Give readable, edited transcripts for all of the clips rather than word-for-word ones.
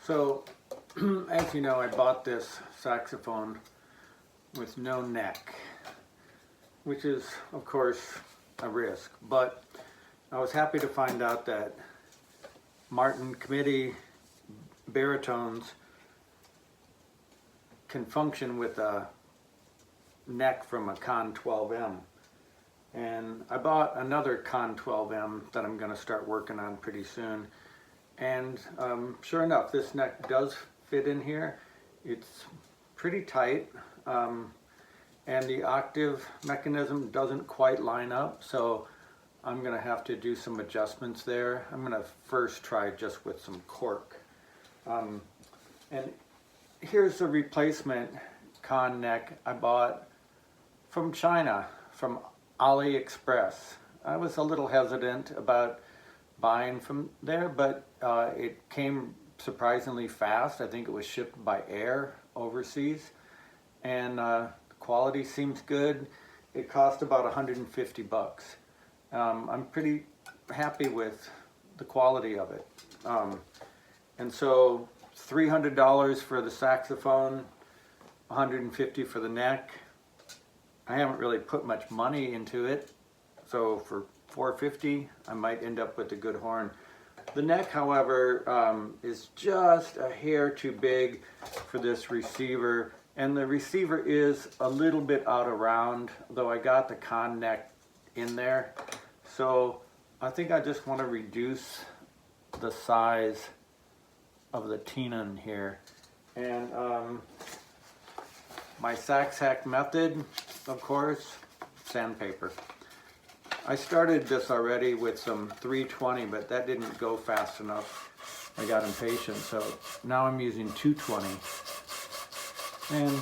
So, as you know, I bought this saxophone with no neck, which is, of course, a risk. But I was happy to find out that Martin Committee baritones can function with a neck from a Con 12M. And I bought another Con 12M that I'm going to start working on pretty soon. And sure enough, this neck does fit in here. It's pretty tight, and the octave mechanism doesn't quite line up, so I'm going to have to do some adjustments there. I'm going to first try just with some cork. And here's the replacement Con neck I bought from China, from AliExpress. I was a little hesitant about buying from there, but it came surprisingly fast. I think it was shipped by air overseas, and the quality seems good. It cost about 150 bucks. I'm pretty happy with the quality of it. And so $300 for the saxophone, 150 for the neck. I haven't really put much money into it, so for $450 I might end up with a good horn. The neck, however, is just a hair too big for this receiver, and the receiver is a little bit out of round, though I got the Con neck in there. So I think I just want to reduce the size of the tenon here. And my Sax Hack method, of course, sandpaper. I started this already with some 320, but that didn't go fast enough. I got impatient, so now I'm using 220. And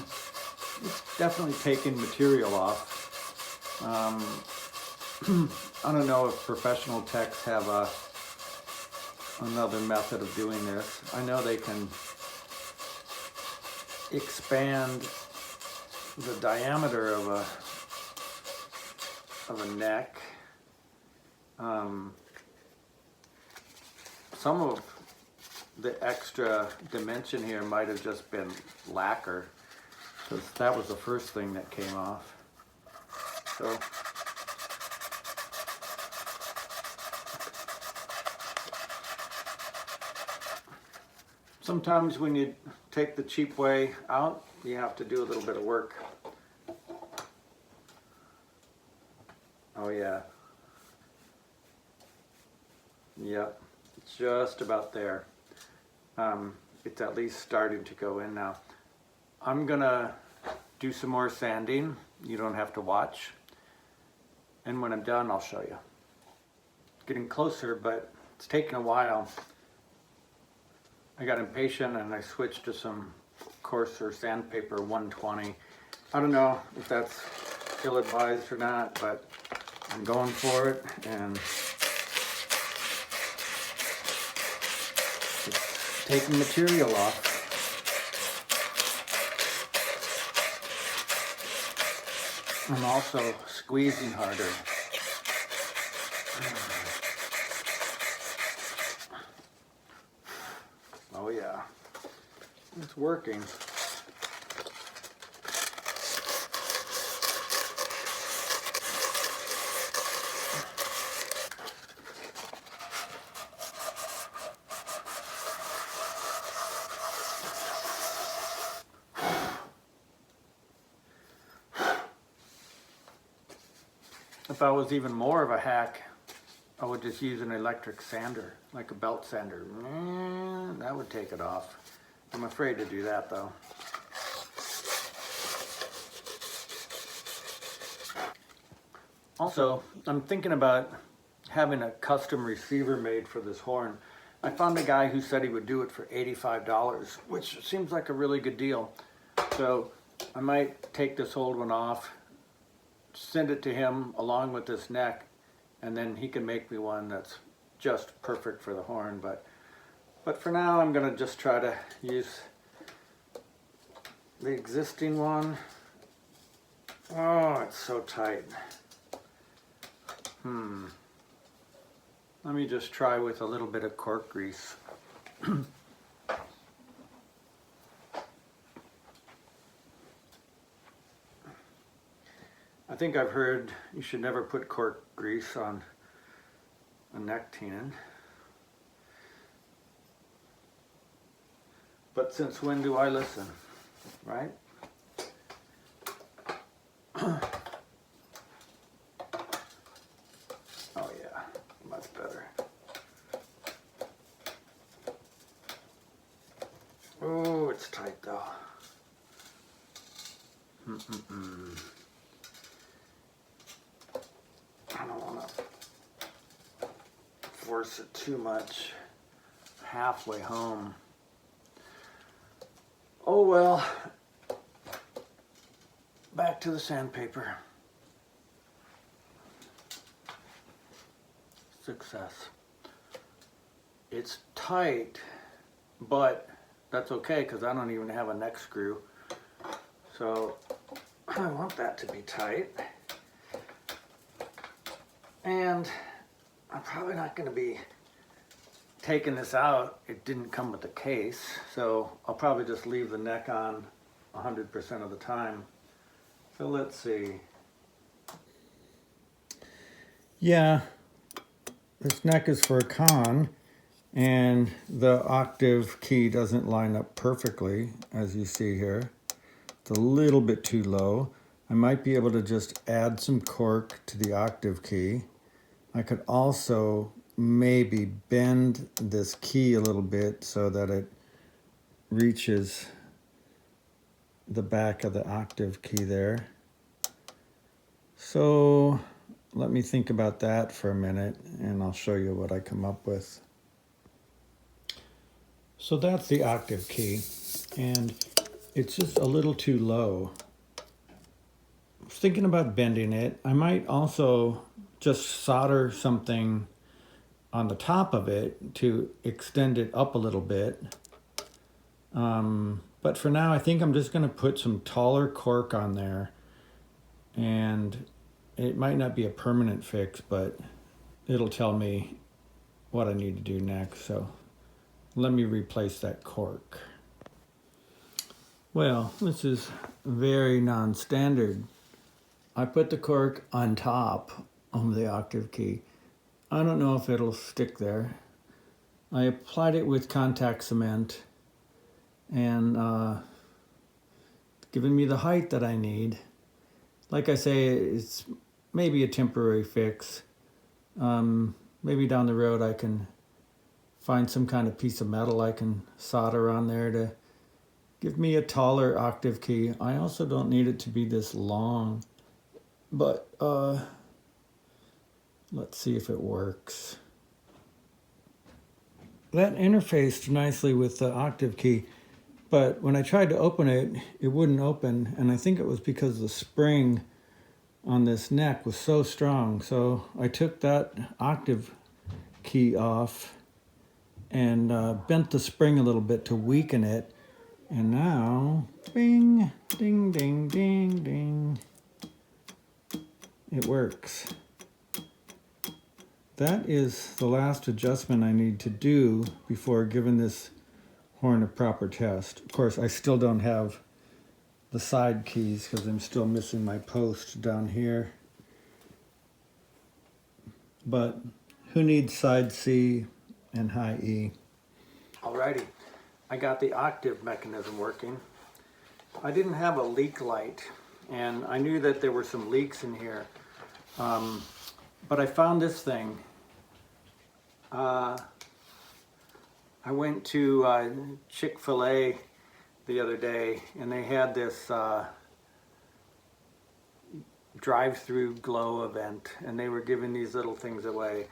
it's definitely taking material off. I don't know if professional techs have another method of doing this. I know they can expand the diameter of a neck. Some of the extra dimension here might have just been lacquer, because that was the first thing that came off. So sometimes when you take the cheap way out, you have to do a little bit of work. Oh yeah. Yep, it's just about there. It's at least starting to go in now. I'm gonna do some more sanding. You don't have to watch. And when I'm done, I'll show you. Getting closer, but it's taking a while. I got impatient and I switched to some coarser sandpaper 120. I don't know if that's ill-advised or not, but I'm going for it, and it's taking material off. I'm also squeezing harder. Oh yeah, it's working. If I was even more of a hack, I would just use an electric sander, like a belt sander. That would take it off. I'm afraid to do that though. Also, I'm thinking about having a custom receiver made for this horn. I found a guy who said he would do it for $85, which seems like a really good deal. So I might take this old one off, send it to him along with this neck, and then he can make me one that's just perfect for the horn. But for now, I'm gonna just try to use the existing one. Oh, it's so tight. Let me just try with a little bit of cork grease. think I've heard you should never put cork grease on a neck tenon. But since when do I listen, right? Oh yeah, much better. Oh, it's tight though. I don't want to force it too much halfway home. Oh well, back to the sandpaper. Success. It's tight, but that's okay because I don't even have a neck screw. So I want that to be tight. And I'm probably not going to be taking this out. It didn't come with the case, so I'll probably just leave the neck on 100% of the time. So let's see. Yeah, this neck is for a con, and the octave key doesn't line up perfectly, as you see here. It's a little bit too low. I might be able to just add some cork to the octave key. I could also maybe bend this key a little bit so that it reaches the back of the octave key there. So let me think about that for a minute and I'll show you what I come up with. So that's the octave key, and it's just a little too low. I was thinking about bending it. I might also just solder something on the top of it to extend it up a little bit. But for now, I think I'm just going to put some taller cork on there, and it might not be a permanent fix, but it'll tell me what I need to do next. So let me replace that cork. Well, this is very non-standard. I put the cork on top of the octave key. I don't know if it'll stick there. I applied it with contact cement and given me the height that I need. Like I say, it's maybe a temporary fix. Maybe down the road I can find some kind of piece of metal I can solder on there to give me a taller octave key. I also don't need it to be this long, but let's see if it works. That interfaced nicely with the octave key, but when I tried to open it, it wouldn't open, and I think it was because the spring on this neck was so strong. So I took that octave key off and bent the spring a little bit to weaken it, and now, bing, ding, ding, ding, ding, it works. That is the last adjustment I need to do before giving this horn a proper test. Of course, I still don't have the side keys because I'm still missing my post down here. But who needs side C and high E? Alrighty, I got the octave mechanism working. I didn't have a leak light, and I knew that there were some leaks in here. But I found this thing. I went to Chick-fil-A the other day, and they had this drive-through glow event, and they were giving these little things away.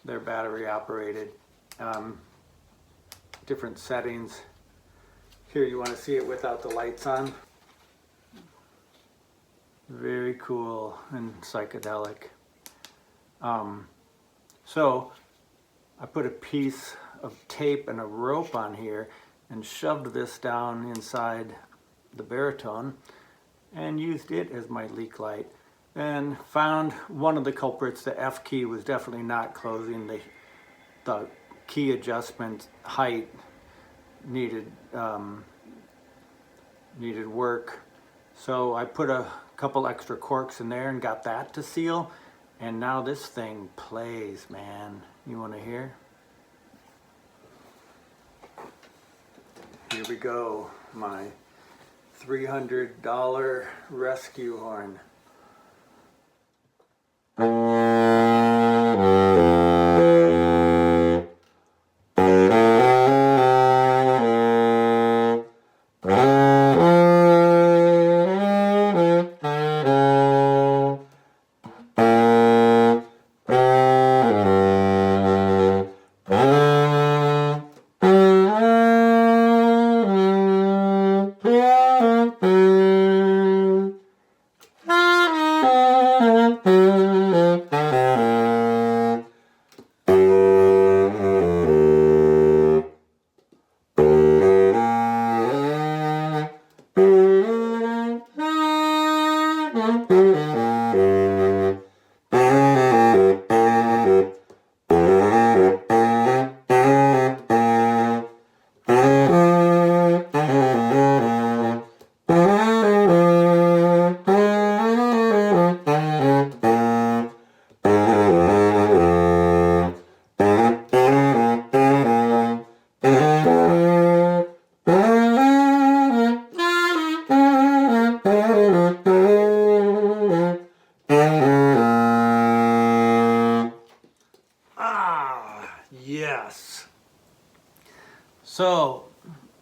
They're battery operated, different settings. Here, you want to see it without the lights on? Very cool and psychedelic. So I put a piece of tape and a rope on here and shoved this down inside the Baritone and used it as my leak light, and found one of the culprits. The F key was definitely not closing. The key adjustment height needed work. So I put a couple extra corks in there and got that to seal. And now this thing plays, man. You want to hear? Here we go, my $300 rescue horn. Yes. So,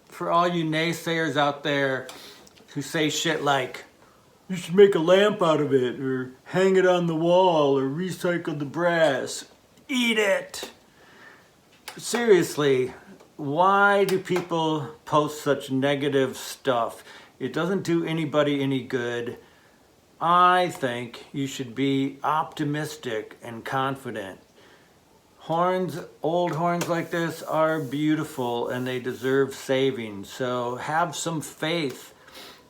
for all you naysayers out there who say shit like, you should make a lamp out of it, or hang it on the wall, or recycle the brass, eat it. Seriously, why do people post such negative stuff? It doesn't do anybody any good. I think you should be optimistic and confident. Horns, old horns like this are beautiful and they deserve saving. So have some faith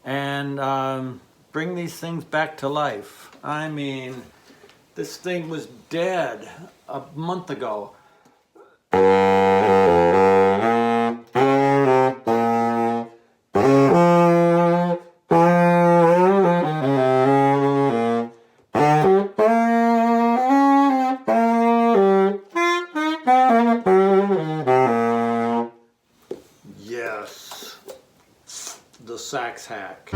and bring these things back to life. I mean, this thing was dead a month ago. Yes, the Sax Hack.